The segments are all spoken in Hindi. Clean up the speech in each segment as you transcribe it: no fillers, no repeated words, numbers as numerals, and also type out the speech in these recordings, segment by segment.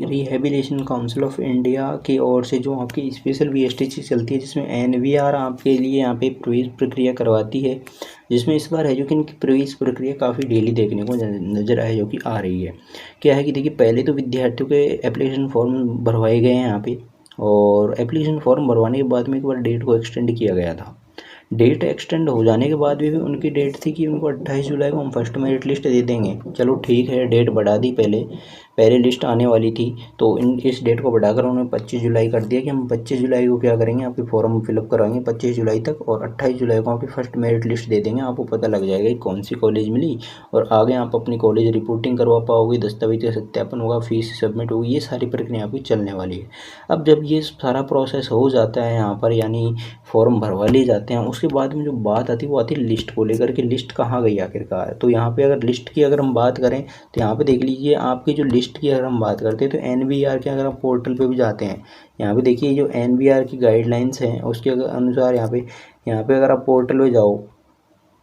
रिहेबिलिटेशन काउंसिल ऑफ इंडिया की ओर से जो आपकी स्पेशल वीएसटीसी चलती है, जिसमें एनवीआर आपके लिए यहाँ पे प्रवेश प्रक्रिया करवाती है, जिसमें इस बार है जो कि इनकी प्रवेश प्रक्रिया काफ़ी डेली देखने को नज़र आए जो कि आ रही है। क्या है कि देखिए, पहले तो विद्यार्थियों के एप्लीकेशन फॉर्म भरवाए गए हैं यहाँ पे, और एप्लीकेशन फॉर्म भरवाने के बाद में एक बार डेट को एक्सटेंड किया गया था। डेट एक्सटेंड हो जाने के बाद भी उनकी डेट थी कि उनको 28 जुलाई को हम फर्स्ट मेरिट लिस्ट दे देंगे। चलो ठीक है, डेट बढ़ा दी, पहले लिस्ट आने वाली थी, तो इस डेट को बढ़ाकर उन्होंने 25 जुलाई कर दिया कि हम 25 जुलाई को क्या करेंगे, आपके फॉर्म फिलअप कराएंगे 25 जुलाई तक, और 28 जुलाई को आपकी फर्स्ट मेरिट लिस्ट दे देंगे। आपको पता लग जाएगा कि कौन सी कॉलेज मिली, और आगे आप अपनी कॉलेज रिपोर्टिंग करवा पाओगे, दस्तावेज का सत्यापन होगा, फीस सबमिट होगी, ये सारी प्रक्रिया आपकी चलने वाली है। अब जब ये सारा प्रोसेस हो जाता है यहाँ पर, यानी फॉर्म भरवा लिए जाते हैं, उसके बाद में जो बात आती है वो आती है लिस्ट को लेकर के, लिस्ट कहाँ गई आखिरकार। तो यहाँ पे अगर लिस्ट की अगर हम बात करें तो यहाँ पे देख लीजिए, आपकी जो लिस्ट की अगर हम बात करते हैं तो एनवीआर के अगर आप पोर्टल पे भी जाते हैं, यहाँ पे देखिए जो एनवीआर की गाइडलाइंस हैं उसके अनुसार यहाँ पे अगर आप पोर्टल पे जाओ,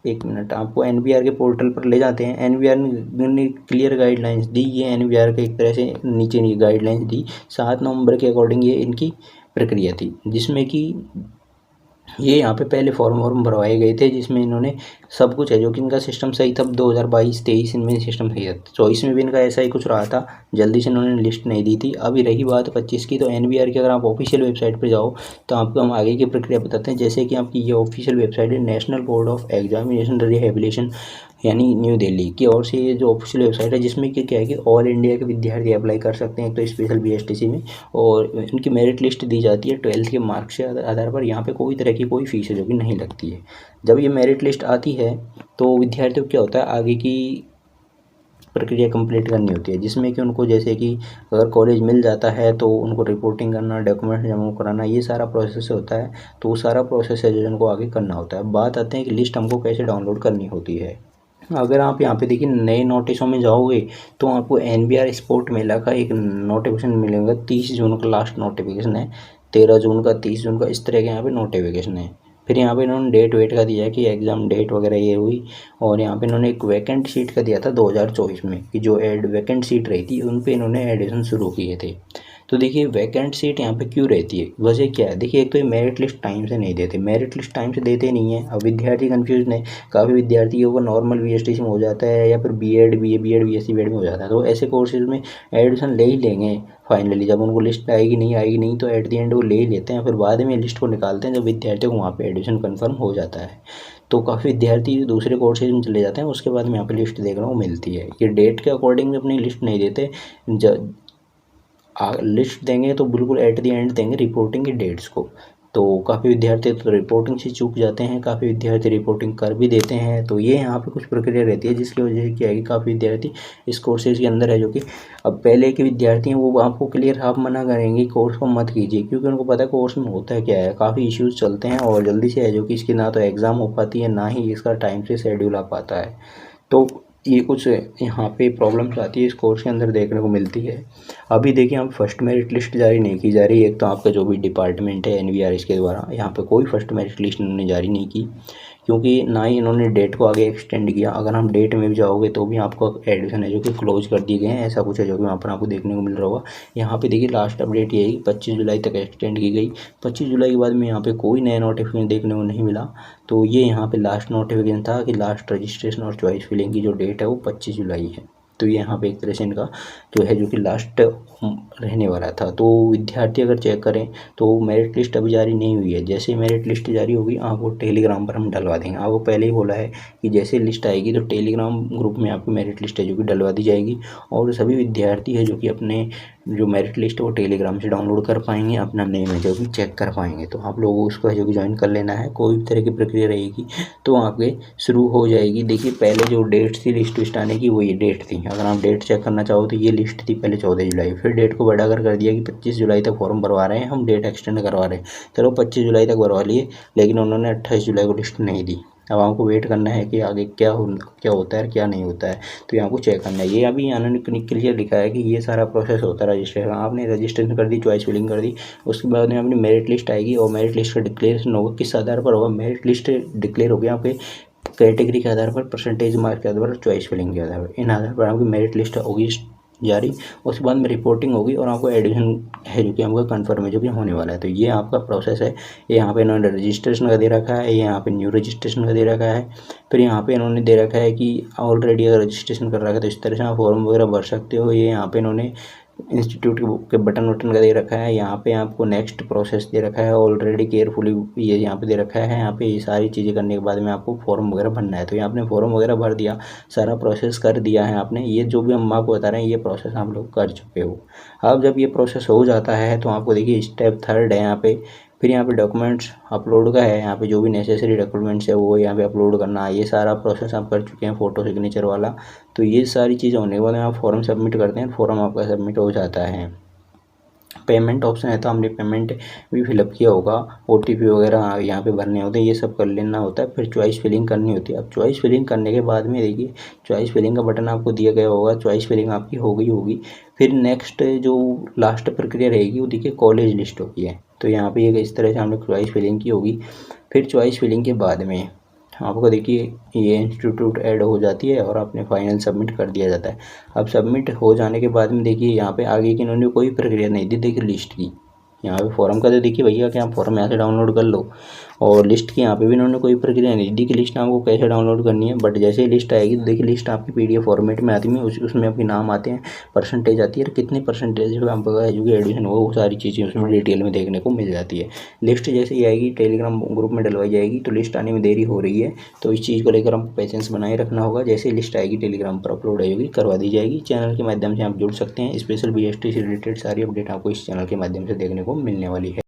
एक मिनट, आपको एनवीआर के पोर्टल पर ले जाते हैं। एनवीआर ने क्लियर गाइडलाइंस दी, ये एनवीआर के एक तरह से नीचे गाइडलाइंस दी, 7 नवंबर के अकॉर्डिंग ये इनकी प्रक्रिया थी, जिसमें कि ये यहाँ पे पहले फॉर्म भरवाए गए थे, जिसमें इन्होंने सब कुछ है जो कि इनका सिस्टम सही था। 2022-23 इनमें सिस्टम सही था, 24 में भी इनका ऐसा ही कुछ रहा था, जल्दी से इन्होंने लिस्ट नहीं दी थी। अभी रही बात 25 की, तो एनवीआर की अगर आप ऑफिशियल वेबसाइट पर जाओ तो आपको हम आगे की प्रक्रिया बताते हैं। जैसे कि आपकी ये ऑफिशियल वेबसाइट है, national board of examination rehabilitation यानी न्यू दिल्ली की ओर से ये जो ऑफिशियल वेबसाइट है, जिसमें कि क्या है कि ऑल इंडिया के विद्यार्थी अप्लाई कर सकते हैं तो स्पेशल बीएसटीसी में, और इनकी मेरिट लिस्ट दी जाती है 12th के मार्क्स के आधार पर। यहाँ पे कोई तरह की कोई फीस है जो कि नहीं लगती है। जब ये मेरिट लिस्ट आती है तो विद्यार्थियों को क्या होता है, आगे की प्रक्रिया कंप्लीट करनी होती है, जिसमें कि उनको जैसे कि अगर कॉलेज मिल जाता है तो उनको रिपोर्टिंग करना, डॉक्यूमेंट जमा कराना, ये सारा प्रोसेस होता है। तो वो सारा प्रोसेस है जो उनको आगे करना होता है। बात आते हैं कि लिस्ट हमको कैसे डाउनलोड करनी होती है। अगर आप यहाँ पे देखिए नए नोटिसों में जाओगे तो आपको एनवीआर स्पोर्ट मेला का एक नोटिफिकेशन मिलेगा। 30 जून का लास्ट नोटिफिकेशन है, 13 जून का, 30 जून का, इस तरह के यहाँ पे नोटिफिकेशन है। फिर यहाँ पे इन्होंने डेट वेट का दिया कि एग्ज़ाम डेट वगैरह ये हुई, और यहाँ पे इन्होंने एक वैकेंट सीट का दिया था 2024 में कि जो वैकेंट सीट रही थी उन पे इन्होंने एडिशन शुरू किए थे। तो देखिए वैकेंट सीट यहाँ पे क्यों रहती है, वजह क्या है। देखिए एक तो ये मेरिट लिस्ट टाइम से नहीं देते, मेरिट लिस्ट टाइम से देते नहीं है। अब विद्यार्थी कन्फ्यूज है, काफ़ी विद्यार्थियों को नॉर्मल बीएसटीसी में हो जाता है, या फिर बीएड बीएससी बीएड में हो जाता है, तो ऐसे कोर्सेज में एडमिशन ले ही लेंगे फाइनली। जब उनको लिस्ट आएगी नहीं तो एट द एंड वो ले ही लेते हैं, फिर बाद में लिस्ट को निकालते हैं जब विद्यार्थियों को वहाँ पर एडमिशन कन्फर्म हो जाता है। तो काफ़ी विद्यार्थी दूसरे कोर्सेज में चले जाते हैं, उसके बाद में यहाँ पे लिस्ट देखने को मिलती है। ये डेट के अकॉर्डिंग अपनी लिस्ट नहीं देते, लिस्ट देंगे तो बिल्कुल एट द एंड देंगे रिपोर्टिंग की डेट्स को। तो काफ़ी विद्यार्थी तो रिपोर्टिंग से चूक जाते हैं, काफ़ी विद्यार्थी रिपोर्टिंग कर भी देते हैं। तो ये यहाँ पे कुछ प्रक्रिया रहती है, जिसकी वजह से क्या है कि काफ़ी विद्यार्थी इस कोर्सेज के अंदर है जो कि अब पहले के विद्यार्थी हैं वो आपको क्लियर आप मना करेंगे कोर्स को मत कीजिए, क्योंकि उनको पता है कोर्स में होता है क्या है। काफ़ी इश्यूज़ चलते हैं और जल्दी से है जो कि इसकी ना तो एग्ज़ाम हो पाती है, ना ही इसका टाइम से शेड्यूल आ पाता है। तो ये कुछ यहाँ पे प्रॉब्लम्स आती है इस कोर्स के अंदर देखने को मिलती है। अभी देखिए यहाँ फर्स्ट मेरिट लिस्ट जारी नहीं की जा रही है। एक तो आपका जो भी डिपार्टमेंट है एनवीआर, इसके द्वारा यहाँ पे कोई फर्स्ट मेरिट लिस्ट इन्होंने जारी नहीं की, क्योंकि ना ही इन्होंने डेट को आगे एक्सटेंड किया। अगर हम डेट में भी जाओगे तो भी आपको एडमिशन है जो कि क्लोज कर दिए गए हैं, ऐसा कुछ है जो कि वहाँ पर आपको देखने को मिल रहा होगा। यहाँ पे देखिए लास्ट अपडेट ये है कि 25 जुलाई तक एक्सटेंड की गई। 25 जुलाई के बाद में यहाँ पे कोई नया नोटिफिकेशन देखने को नहीं मिला। तो ये यहाँ पे लास्ट नोटिफिकेशन था कि लास्ट रजिस्ट्रेशन और चॉइस फिलिंग की जो डेट है वो 25 जुलाई है। तो ये यहाँ पे एक तरह से इनका जो है जो कि लास्ट रहने वाला था। तो विद्यार्थी अगर चेक करें तो मेरिट लिस्ट अभी जारी नहीं हुई है। जैसे मेरिट लिस्ट जारी होगी आपको टेलीग्राम पर हम डलवा देंगे। आपको पहले ही बोला है कि जैसे लिस्ट आएगी तो टेलीग्राम ग्रुप में आपकी मेरिट लिस्ट है जो कि डलवा दी जाएगी, और सभी विद्यार्थी है जो कि अपने जो मेरिट लिस्ट है वो टेलीग्राम से डाउनलोड कर पाएंगे, अपना नेम है जो कि चेक कर पाएंगे। तो आप लोगों को उसको है जो कि ज्वाइन कर लेना है। कोई भी तरह की प्रक्रिया रहेगी तो आपके शुरू हो जाएगी। देखिए पहले जो डेट थी लिस्ट आने की वो ये डेट थी। अगर आप डेट चेक करना चाहो तो ये लिस्ट थी पहले 14 जुलाई, फिर डेट को बढ़ाकर कर दिया कि 25 जुलाई तक फॉर्म भरवा रहे हैं हम, डेट एक्सटेंड करवा रहे हैं। चलो 25 जुलाई तक भरवा लिए, लेकिन उन्होंने 28 जुलाई को लिस्ट नहीं दी। अब आपको वेट करना है कि आगे क्या होता है क्या नहीं होता है, तो यहाँ को चेक करना है। ये अभी इन्होंने क्लियर लिखा है कि ये सारा प्रोसेस होता है रजिस्ट्रेशन। आपने रजिस्ट्रेशन कर दी, चॉइस फिलिंग कर दी, उसके बाद में अपनी मेरिट लिस्ट आएगी और मेरिट लिस्ट का डिक्लेरेशन होगा। किस आधार पर होगा, मेरिट लिस्ट डिक्लेयर हो गया आपके कैटेगरी के आधार पर, परसेंटेज मार्क के आधार पर, चॉइस फिलिंग के आधार पर। इन आधार पर आपकी मेरिट लिस्ट होगी जारी, उसके बाद में रिपोर्टिंग होगी और आपको एडमिशन है जो कि आपका कन्फर्म है जो कि होने वाला है। तो ये आपका प्रोसेस है। ये यहाँ पे इन्होंने रजिस्ट्रेशन का दे रखा है, ये यहाँ पे न्यू रजिस्ट्रेशन का दे रखा है। फिर यहाँ पे इन्होंने दे रखा है कि ऑलरेडी अगर रजिस्ट्रेशन कर रखा है तो इस तरह से आप फॉर्म वगैरह भर सकते हो। ये यहाँ पे इन्होंने इंस्टीट्यूट के बटन वटन का दे रखा है। यहाँ पे आपको नेक्स्ट प्रोसेस दे रखा है, ऑलरेडी केयरफुली ये यहाँ पे दे रखा है। यहाँ पे ये सारी चीज़ें करने के बाद में आपको फॉर्म वगैरह भरना है। तो ये आपने फॉर्म वगैरह भर दिया, सारा प्रोसेस कर दिया है आपने। ये जो भी हम आपको बता रहे हैं ये प्रोसेस आप लोग कर चुके हो। अब जब ये प्रोसेस हो जाता है तो आपको देखिए स्टेप 3 है यहाँ पे। फिर यहाँ पे डॉक्यूमेंट्स अपलोड का है, यहाँ पे जो भी नेसेसरी डॉक्यूमेंट्स है वो यहाँ पे अपलोड करना है। ये सारा प्रोसेस आप कर चुके हैं, फ़ोटो सिग्नेचर वाला। तो ये सारी चीज़ें होने के बाद आप फॉर्म सबमिट करते हैं, फॉर्म आपका सबमिट हो जाता है। पेमेंट ऑप्शन है तो हमने पेमेंट भी फिलअप किया होगा, OTP वगैरह यहाँ पे भरने होते हैं, ये सब कर लेना होता है। फिर चॉइस फिलिंग करनी होती है। अब चॉइस फिलिंग करने के बाद में देखिए चॉइस फिलिंग का बटन आपको दिया गया होगा, चॉइस फिलिंग आपकी हो गई होगी। फिर नेक्स्ट जो लास्ट प्रक्रिया रहेगी वो देखिए कॉलेज लिस्ट होती है। तो यहाँ पे ये इस तरह से हमने चॉइस फिलिंग की होगी। फिर चॉइस फिलिंग के बाद में आपको देखिए ये इंस्टीट्यूट ऐड हो जाती है और आपने फाइनल सबमिट कर दिया जाता है। अब सबमिट हो जाने के बाद में देखिए यहाँ पे आगे की इन्होंने कोई प्रक्रिया नहीं दी। देखिए लिस्ट की यहाँ पे फॉर्म का तो देखिए भैया कि आप फॉर्म यहाँ से डाउनलोड कर लो, और लिस्ट की यहाँ पे भी इन्होंने कोई प्रक्रिया नहीं दी कि लिस्ट आपको कैसे डाउनलोड करनी है। बट जैसे ही लिस्ट आएगी तो देखिए लिस्ट आपकी PDF फॉर्मेट में आती है, उसमें आपके नाम आते हैं, परसेंटेज आती है और कितने परसेंटेज पे आपका जो कि एडमिशन हो, वो सारी चीज़ें उसमें डिटेल में देखने को मिल जाती है। लिस्ट जैसे ही आएगी टेलीग्राम ग्रुप में डलवाई जाएगी। तो लिस्ट आने में देरी हो रही है तो इस चीज़ को लेकर हमको पेशेंस बनाए रखना होगा। जैसे लिस्ट आएगी टेलीग्राम पर अपलोड होगी, करवा दी जाएगी। चैनल के माध्यम से आप जुड़ सकते हैं। स्पेशल BST से रिलेटेड सारी अपडेट आपको इस चैनल के माध्यम से देखने को मिलने वाली है।